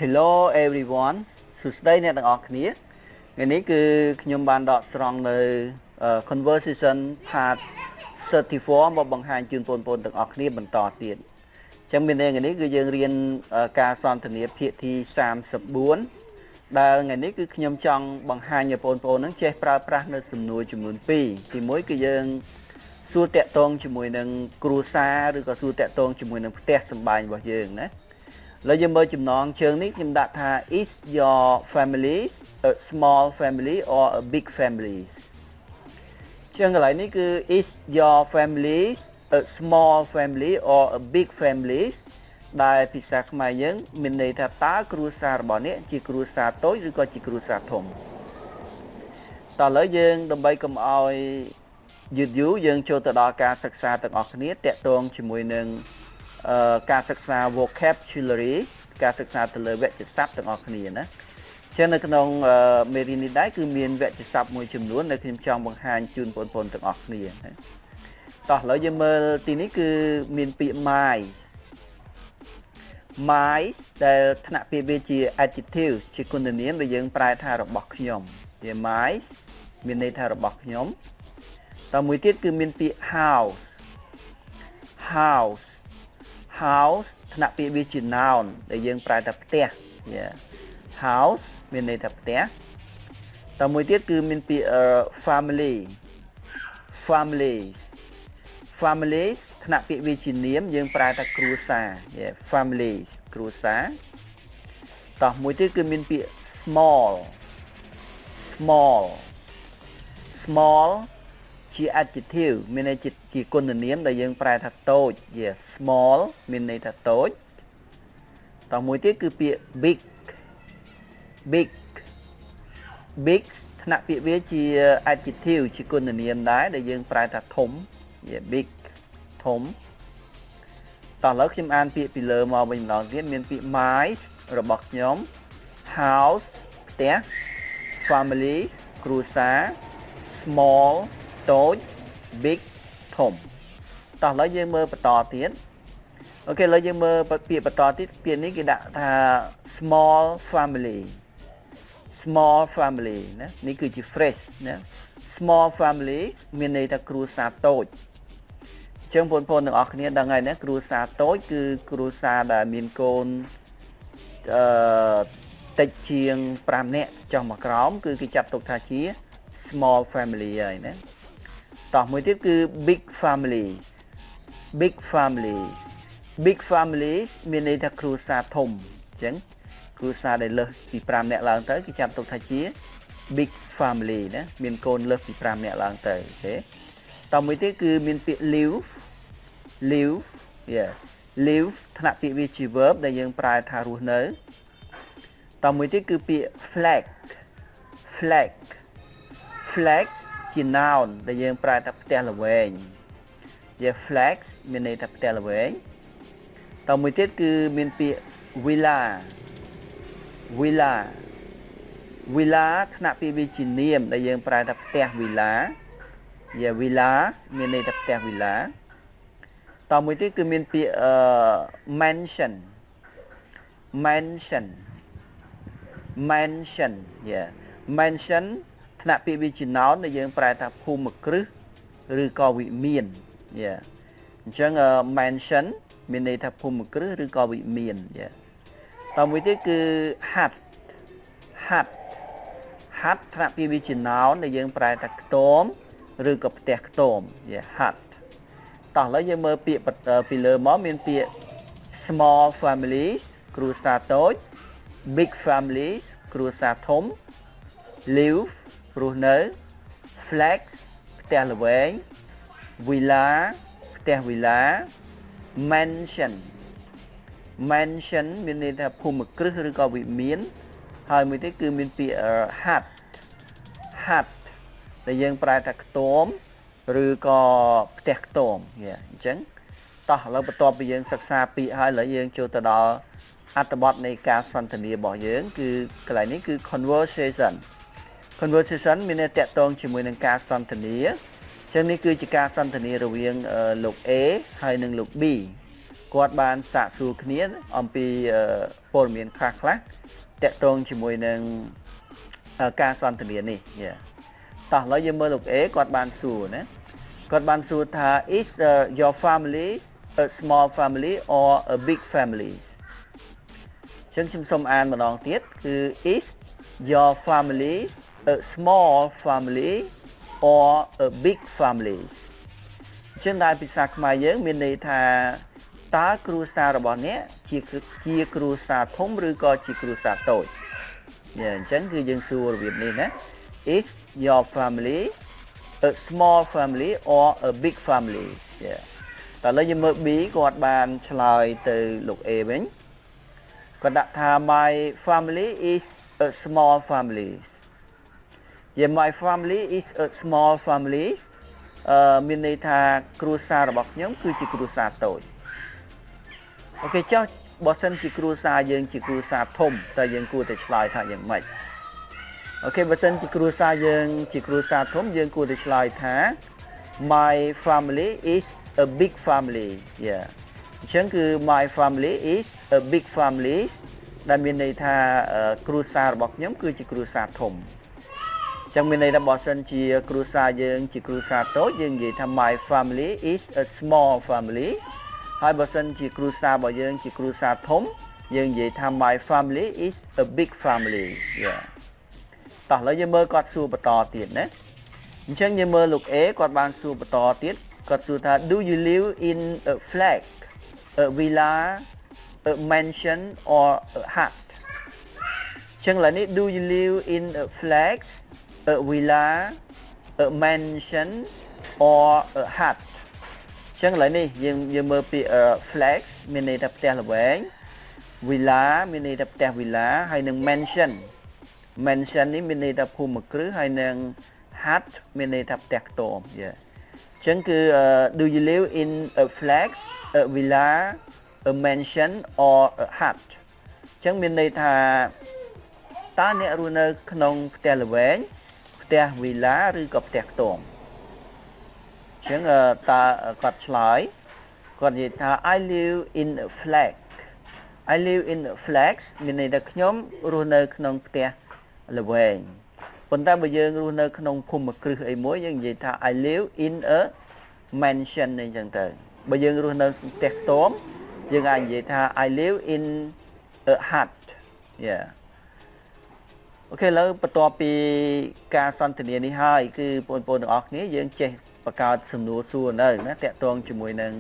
Hello everyone សួស្តីអ្នកទាំងអស់គ្នាថ្ងៃនេះគឺខ្ញុំបានដកស្រង់នៅ conversation part 34មកបង្ហាញជូនបងប្អូនទាំងអស់គ្នាបន្តទៀតអញ្ចឹងមានន័យថ្ងៃនេះគឺយើងរៀនការសន្ទនាភាគទី34ដែលថ្ងៃនេះគឺខ្ញុំចង់បង្ហាញឲ្យបងប្អូននឹងចេះប្រើប្រាស់នៅសំណួរចំនួន2ទី1គឺយើងសួរតាក់ទងជាមួយនឹងគ្រួសារឬក៏សួរតាក់ទងជាមួយនឹងផ្ទះសម្បែងរបស់យើងណាឡើយយើងមើលចំណងជើងនេះខ្ញុំដាក់ថា is your family a small family or a big family ជាងកន្លែងនេះគឺ is your family a small family or a big family ដែលភាសាខ្មែរយើងមានន័យថាតើគ្រួសាររបស់អ្នកជាគ្រួសារតូចឬក៏ជាគ្រួសារធំតើឥឡូវយើងដើម្បីកុំឲ្យយឺតយូរយើងចូលទៅដល់ការសិក្សាទាំងអស់គ្នាតាក់ទងជាមួយនឹងការសិក្សា vocabulary ការសិក្សាទៅលើវគ្គស័ព្ទទាំងអស់គ្នាណាចឹងនៅក្នុងមេរៀននេះដែរគឺមានវគ្គស័ព្ទមួយចំនួនដែលខ្ញុំចង់បង្ហាញជូនបងប្អូនទាំងអស់គ្នាណាតោះឥឡូវយើងមើលទីនេះគឺមានពាក្យ my ដែលថ្នាក់ពាក្យវាជា adjective ជាគុណនាមដែលយើងប្រែថារបស់ខ្ញុំជា my មានន័យថារបស់ខ្ញុំតមួយទៀតគឺមានពាក្យ house ថ្នាក់ពាក្យវាជា noun ដែលយើងប្រែថាផ្ទះ house មានន័យថាផ្ទះតមួយទៀតគឺមានពាក្យ families ថ្នាក់ពាក្យវាជានាមយើងប្រែថាគ្រួសារ families គ្រួសារតមួយទៀតគឺមានពាក្យ small ជា adjective មានន័យជាគុណនាមដែលយើងប្រែថាតូច small មានន័យថាតូចតមួយទៀតគឺពាក្យ big ថ្នាក់ពាក្យវាជា adjective ជាគុណនាមដែរដែលយើងប្រែថាធំ big ធំតោះឥឡូវខ្ញុំអានពាក្យពីលើមកវិញម្ដងទៀតមានពាក្យ my របស់ខ្ញុំ house ផ្ទះ family គ្រួសារ small តូច big ធំតោះឥឡូវយើងមើលបន្តទៀតអូខេឥឡូវយើងមើលពាក្យបន្តទៀតពាក្យនេះគេដាក់ថា small family ណានេះគឺជា phrase ណា small family មានន័យថាគ្រួសារតូចអញ្ចឹងបងប្អូនទាំងអស់គ្នាដឹងហើយណាគ្រួសារតូចគឺគ្រួសារដែលមានកូនតិចជាង5នាក់ចុះមកក្រោមគឺគេចាត់ទុកថាជា small family ហើយណាតោះមួយទៀតគឺ big families មានន័យថាគ្រួសារធំអញ្ចឹងគ្រួសារដែលលើសពី5នាក់ឡើងទៅគេចាត់ទុកថាជា big family ណាមានកូនលើសពី5នាក់ឡើងទៅអូខេតមួយទៀតគឺមានពាក្យ live ថ្នាក់ពាក្យវាជា verb ដែលយើងប្រើថារស់នៅតមួយទៀតគឺពាក្យ flag ជា noun ដែលយើងប្រើថាផ្ទះល្វែងflags មានន័យថាផ្ទះល្វែងតមួយទៀតគឺមានពាក្យ villa ថ្នាក់ពាក្យវាជានាមដែលយើងប្រើថាផ្ទះ villa villas មានន័យថាផ្ទះ villa តមួយទៀតគឺមានពាក្យ mansion ថ្នាក់ពាក្យវាជា noun ដែលយើងប្រែថាភូមិគ្រឹះឬក៏វិមានអញ្ចឹង mansion មានន័យថាភូមិគ្រឹះឬក៏វិមានតមួយទៀតគឺ hut ថ្នាក់ពាក្យវាជា noun ដែលយើងប្រែថាខ្ទមឬក៏ផ្ទះខ្ទមhut តោះឥឡូវយើងមើលពាក្យពីលើមកមានពាក្យ small families គ្រួសារតូច big families គ្រួសារធំ live រស់នៅ flags ផ្ទះល្វែង villa ផ្ទះ villa mansion មានន័យថាភូមិគ្រឹះឬក៏វិមានហើយមួយទៀតគឺមានពាក្យ hut ដែលយើងប្រែថាខ្ទមឬក៏ផ្ទះខ្ទមអញ្ចឹងតោះឥឡូវបន្ទាប់ពីយើងសិក្សាពាក្យហើយឥឡូវយើងចូលទៅដល់អត្ថបទនៃការសន្ទនារបស់យើងគឺកន្លែងនេះគឺ conversation មានន័យតាក់ទងជាមួយនឹងការសន្ទនាអញ្ចឹងនេះគឺជាការសន្ទនារវាងលោក A ហើយនិងលោក B គាត់បានសាកសួរគ្នាអំពីព័ត៌មានខ្លះតាក់ទងជាមួយនឹងការសន្ទនានេះតោះឥឡូវយើងមើលលោក A គាត់បានសួរណាគាត់បានសួរថា is your family a small family or a big family ចឹងខ្ញុំសូមអានម្ដងទៀតគឺ is your family a small family or a big family ចឹងដែលភាសាខ្មែរយើងមានន័យថាតើគ្រួសាររបស់អ្នកជាគ្រួសារធំឬក៏ជាគ្រួសារតូចអញ្ចឹងគឺយើងសួររបៀបនេះណា is your family a small family or a big family តើឥឡូវយើងមើល B គាត់បានឆ្លើយទៅលោក A វិញគាត់ដាក់ថា my family is a small family my family is a small family មានន័យថាគ្រួសាររបស់ខ្ញុំគឺជាគ្រួសារតូចអូខេចុះបើសិនជាគ្រួសារយើងជាគ្រួសារធំតើយើងគួរតែឆ្លើយថាយ៉ាងម៉េចអូខេបើសិនជាគ្រួសារយើងជាគ្រួសារធំយើងគួរតែឆ្លើយថា my family is a big family អញ្ចឹងគឺ my family is a big family ដែលមានន័យថាគ្រួសាររបស់ខ្ញុំគឺជាគ្រួសារធំអញ្ចឹងមានន័យថាបើសិនជាគ្រួសារយើងជាគ្រួសារតូចយើងនិយាយថា my family is a small family ហើយបើសិនជាគ្រួសាររបស់យើងជាគ្រួសារធំយើងនិយាយថា my family is a big family តោះឥឡូវយើងមើលគាត់សួរបន្តទៀតណាអញ្ចឹងយើងមើលលោក A គាត់បានសួរបន្តទៀតគាត់សួរថា do you live in a flat a villa a mansion or a hut អញ្ចឹងឥឡូវនេះ do you live in a flat a villa a mansion or a hut អញ្ចឹងឥឡូវនេះយើងមើលពី flat មានន័យថាផ្ទះល្វែង villa មានន័យថាផ្ទះ villa ហើយនឹង mansion នេះមានន័យថាភូមិគ្រឹះហើយនឹង hut មានន័យថាផ្ទះខ្ទមអញ្ចឹងគឺ do you live in a flat a villa a mansion or a hut អញ្ចឹងមានន័យថាតើអ្នករស់នៅក្នុងផ្ទះល្វែងផ្ទះ villa ឬក៏ផ្ទះខ្ទមអញ្ចឹងតើគាត់ឆ្លើយគាត់និយាយថា I live in a flat I live in a flat មានន័យថាខ្ញុំរស់នៅក្នុងផ្ទះល្វែងប៉ុន្តែបើយើងរស់នៅក្នុងភូមិគ្រឹះអីមួយយើងនិយាយថា I live in a mansion អញ្ចឹងទៅបើយើងរស់នៅផ្ទះខ្ទមយើងអាចនិយាយថា I live in a hut អូខេឥឡូវបន្ទាប់ពីការសន្ទនានេះហើយគឺបងប្អូនទាំងអស់គ្នាយើងចេះបង្កើតសំណួរសួរនៅណាតាក់ទងជាមួយនឹង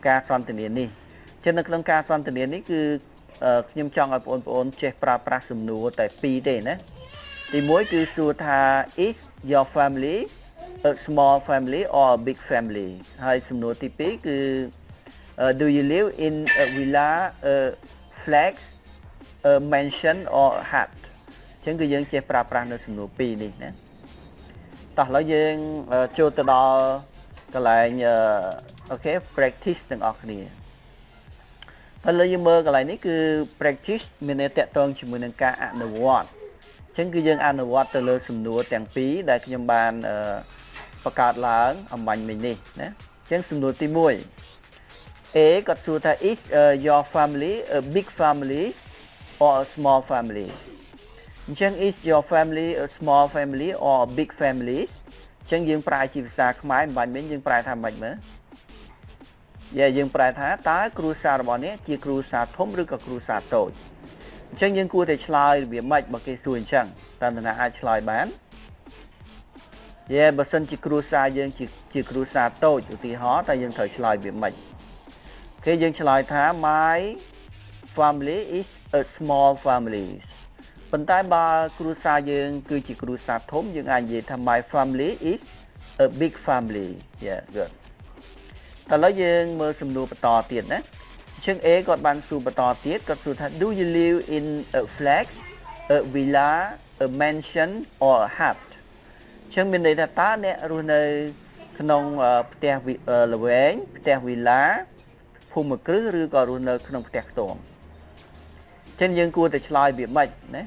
ការសន្ទនានេះចឹងនៅក្នុងការសន្ទនានេះគឺខ្ញុំចង់ឲ្យបងប្អូនចេះប្រើប្រាស់សំណួរតែ2ទេណាទី1គឺសួរថា is your family a small family or a big family ហើយសំណួរទី2គឺ do you live in a villa a flat a mansion or a hut អញ្ចឹងគឺយើងចេះប្រើប្រាស់នៅសំណួរ2នេះណាតោះឥឡូវយើងចូលទៅដល់កន្លែងអូខេ practice ទាំងអស់គ្នាឥឡូវយើងមើលកន្លែងនេះគឺ practice មានន័យតាក់ទងជាមួយនឹងការអនុវត្តអញ្ចឹងគឺយើងអនុវត្តទៅលើសំណួរទាំងពីរដែលខ្ញុំបានបង្កើតឡើងអំបញ្ញមិញនេះណាអញ្ចឹងសំណួរទី1 A គាត់សួរថា is your family a big family or a small family អញ្ចឹង is your family a small family or a big family អញ្ចឹងយើងប្រើជាភាសាខ្មែរអំបញ្ញមិញយើងប្រែថាម៉េចមើលយើងប្រែថាតើគ្រួសាររបស់អ្នកជាគ្រួសារធំឬក៏គ្រួសារតូចអញ្ចឹងយើងគួរតែឆ្លើយរបៀបម៉េចបើគេសួរអញ្ចឹងតើនរណាអាចឆ្លើយបានបើសិនជាគ្រួសារយើងជាគ្រួសារតូចឧទាហរណ៍តើយើងត្រូវឆ្លើយរបៀបម៉េចគេយើងឆ្លើយថា my family is a small family ប៉ុន្តែបើគ្រួសារយើងគឺជាគ្រួសារធំយើងអាចនិយាយថា my family is a big family good តើឥឡូវយើងមើលសំណួរបន្តទៀតណាអញ្ចឹង A គាត់បានសួរបន្តទៀតគាត់សួរថា do you live in a flat a villa a mansion or a hut អញ្ចឹងមានន័យថាតើអ្នករស់នៅក្នុងផ្ទះល្វែងផ្ទះ villa ភូមិគ្រឹះឬក៏រស់នៅក្នុងផ្ទះខ្ទមអញ្ចឹងយើងគួរតែឆ្លើយវាម៉េចណា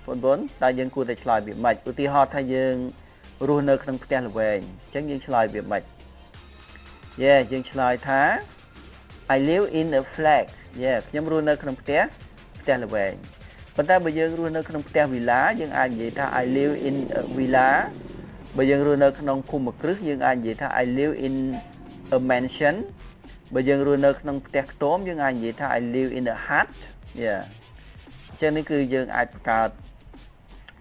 បងប្អូនតើយើងគួរតែឆ្លើយវាម៉េចឧទាហរណ៍ថាយើងរស់នៅក្នុងផ្ទះល្វែងអញ្ចឹងយើងឆ្លើយវាម៉េចយើងឆ្លើយថា I live in a flat ខ្ញុំរស់នៅក្នុងផ្ទះល្វែងប៉ុន្តែបើយើងរស់នៅក្នុងផ្ទះ villa យើងអាចនិយាយថា I live in a villa បើយើងរស់នៅក្នុងភូមិគ្រឹះយើងអាចនិយាយថា I live in a mansion បើយើងរស់នៅក្នុងផ្ទះខ្ទមយើងអាចនិយាយថា I live in a hut អញ្ចឹងនេះគឺយើងអាចបង្កើត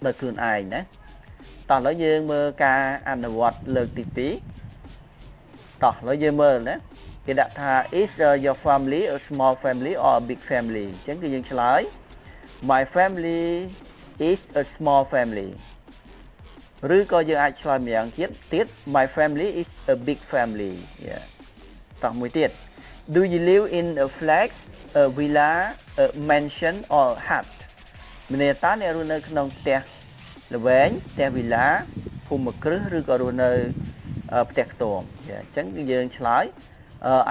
ដោយខ្លួនឯងណាតោះឥឡូវយើងមើលការអនុវត្តលើកទី2តោះឥឡូវយើងមើលណាគេដាក់ថា is your family a small family or a big family អញ្ចឹងគឺយើងឆ្លើយ My family is a small family ឬក៏យើងអាចឆ្លើយម្យ៉ាងទៀត My family is a big family តោះមួយទៀត Do you live in a flat a villa a mansion or hut មានន័យថាអ្នករស់នៅក្នុងផ្ទះល្វែងផ្ទះ villa ភូមិគ្រឹះឬក៏រស់នៅផ្ទះខ្ទមអញ្ចឹងយើងឆ្លើយ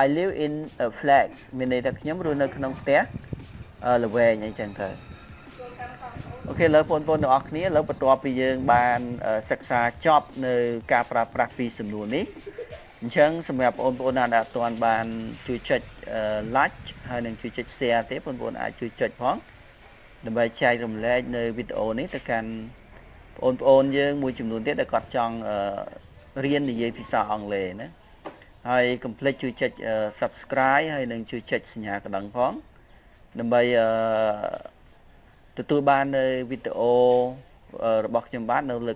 I live in a flat មានន័យថាខ្ញុំរស់នៅក្នុងផ្ទះល្វែងអីចឹងទៅអូខេឥឡូវបងប្អូនទាំងអស់គ្នាឥឡូវបន្ទាប់ពីយើងបានសិក្សាចប់នៅការប្រើប្រាស់ពីសំណួរនេះអញ្ចឹងសម្រាប់បងប្អូនណាដែលអត់ទាន់បានជួយចុច like ហើយនឹងជួយចុច share ទេបងប្អូនអាចជួយចុចផងដើម្បីចែករំលែកនៅវីដេអូនេះទៅកាន់បងប្អូនយើងមួយចំនួនទៀតដែលគាត់ចង់រៀននិយាយភាសាអង់គ្លេសណាហើយកុំភ្លេចជួយចុច subscribe ហើយនឹងជួយចុចសញ្ញាកណ្ដឹងផងដើម្បីទទួលបាននៅវីដេអូរបស់ខ្ញុំបាននៅលើ